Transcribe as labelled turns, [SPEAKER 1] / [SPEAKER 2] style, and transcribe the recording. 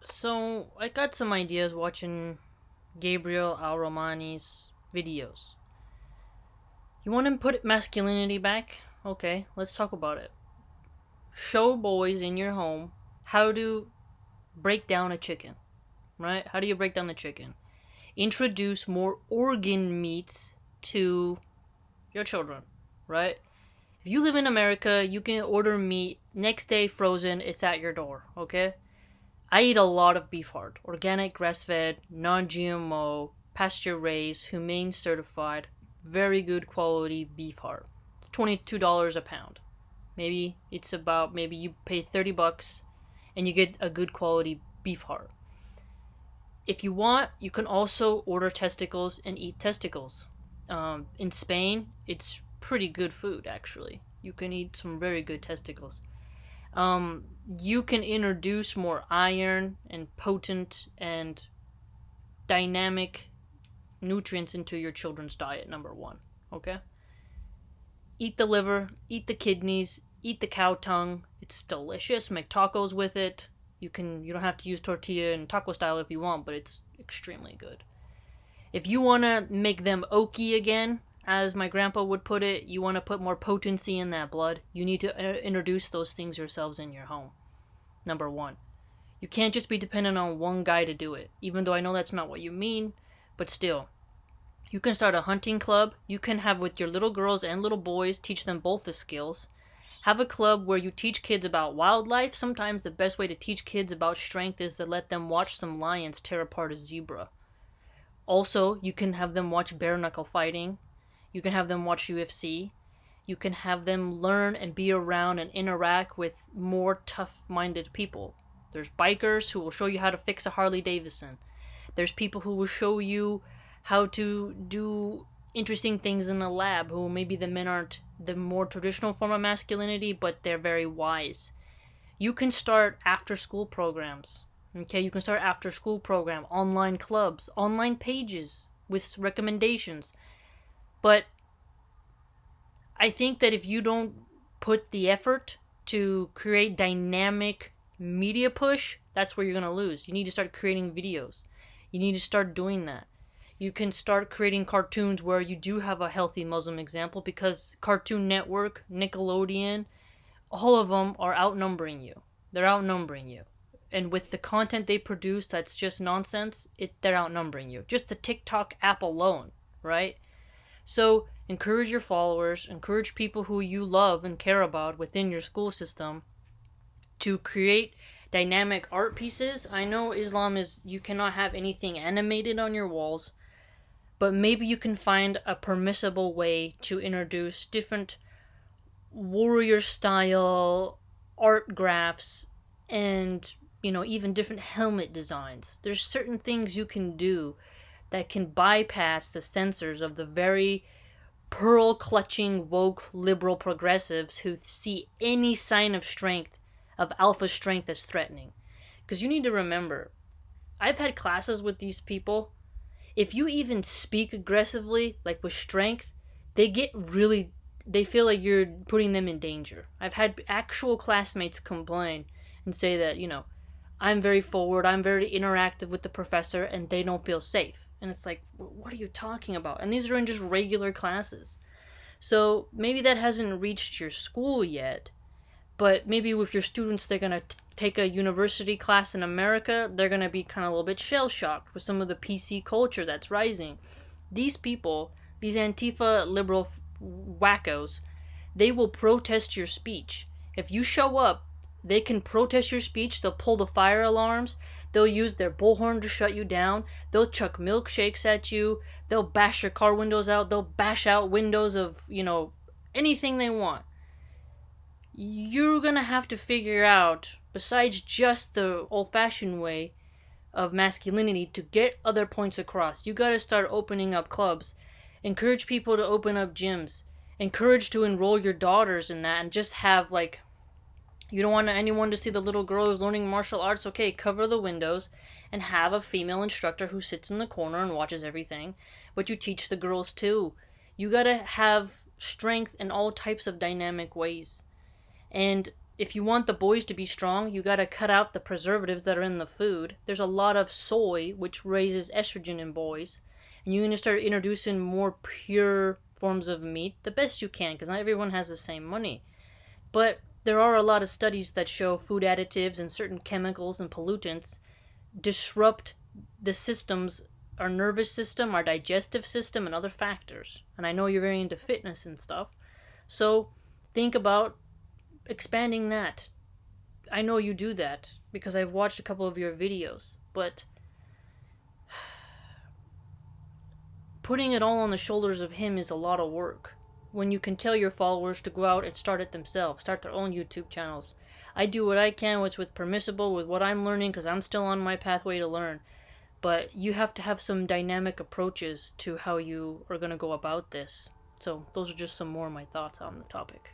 [SPEAKER 1] So I got some ideas watching Gabriel Al-Romani's videos. You want to put masculinity back? Okay, let's talk about it. Show boys in your home how to break down a chicken, right? How do you break down the chicken? Introduce more organ meats to your children, right? If you live in America, you can order meat next day frozen, it's at your door, okay? I eat a lot of beef heart. Organic, grass fed, non GMO, pasture raised, humane certified, very good quality beef heart. It's $22 a pound. Maybe you pay $30 and you get a good quality beef heart. If you want, you can also order testicles and eat testicles. In Spain, it's pretty good food actually. You can eat some very good testicles. um, you can introduce more iron and potent and dynamic nutrients into your children's diet. Number one, okay? Eat the liver, eat the kidneys, eat the cow tongue. It's delicious. Make tacos with it. You don't have to use tortilla and taco style if you want, but it's extremely good. If you want to make them oaky again, as my grandpa would put it, you want to put more potency in that blood, you need to introduce those things yourselves in your home. Number one. You can't just be dependent on one guy to do it, even though I know that's not what you mean, but still. You can start a hunting club. You can have with your little girls and little boys, teach them both the skills. Have a club where you teach kids about wildlife. Sometimes the best way to teach kids about strength is to let them watch some lions tear apart a zebra. Also, you can have them watch bare knuckle fighting. You can have them watch UFC. You can have them learn and be around and interact with more tough minded people. There's bikers who will show you how to fix a Harley Davidson. There's people who will show you how to do interesting things in a lab, who maybe the men aren't the more traditional form of masculinity, but they're very wise. You can start after school programs. Okay, you can start after school program, online clubs, online pages with recommendations. But I think that if you don't put the effort to create dynamic media push, that's where you're going to lose. You need to start creating videos. You need to start doing that. You can start creating cartoons where you do have a healthy Muslim example, because Cartoon Network, Nickelodeon, all of them are outnumbering you. They're outnumbering you. And with the content they produce that's just nonsense, they're outnumbering you. Just the TikTok app alone, right? So encourage your followers, encourage people who you love and care about within your school system to create dynamic art pieces. I know Islam is, you cannot have anything animated on your walls, but maybe you can find a permissible way to introduce different warrior style art graphs and, even different helmet designs. There's certain things you can do that can bypass the censors of the very pearl clutching woke liberal progressives who see any sign of strength, of alpha strength, as threatening. Because you need to remember, I've had classes with these people. If you even speak aggressively, like with strength, they get really, they feel like you're putting them in danger. I've had actual classmates complain and say that, I'm very forward, I'm very interactive with the professor, and they don't feel safe. And it's like, what are you talking about? And these are in just regular classes. So maybe that hasn't reached your school yet, but maybe with your students, they're going to take a university class in America, they're going to be kind of a little bit shell shocked with some of the PC culture that's rising. These people, these Antifa liberal wackos, they will protest your speech. If you show up, they can protest your speech. They'll pull the fire alarms. They'll use their bullhorn to shut you down. They'll chuck milkshakes at you. They'll bash your car windows out. They'll bash out windows of, anything they want. You're gonna have to figure out, besides just the old fashioned way of masculinity, to get other points across. You gotta start opening up clubs. Encourage people to open up gyms. Encourage to enroll your daughters in that, and just have, like, you don't want anyone to see the little girl who's learning martial arts. Okay, cover the windows and have a female instructor who sits in the corner and watches everything. But you teach the girls too. You gotta have strength in all types of dynamic ways. And if you want the boys to be strong, you gotta cut out the preservatives that are in the food. There's a lot of soy, which raises estrogen in boys. And you're gonna start introducing more pure forms of meat, the best you can, because not everyone has the same money. But there are a lot of studies that show food additives and certain chemicals and pollutants disrupt the systems, our nervous system, our digestive system, and other factors. And I know you're very into fitness and stuff. So think about expanding that. I know you do that because I've watched a couple of your videos, but putting it all on the shoulders of him is a lot of work. When you can tell your followers to go out and start it themselves, start their own YouTube channels. I do what I can, what's with permissible, with what I'm learning, because I'm still on my pathway to learn. But you have to have some dynamic approaches to how you are going to go about this. So those are just some more of my thoughts on the topic.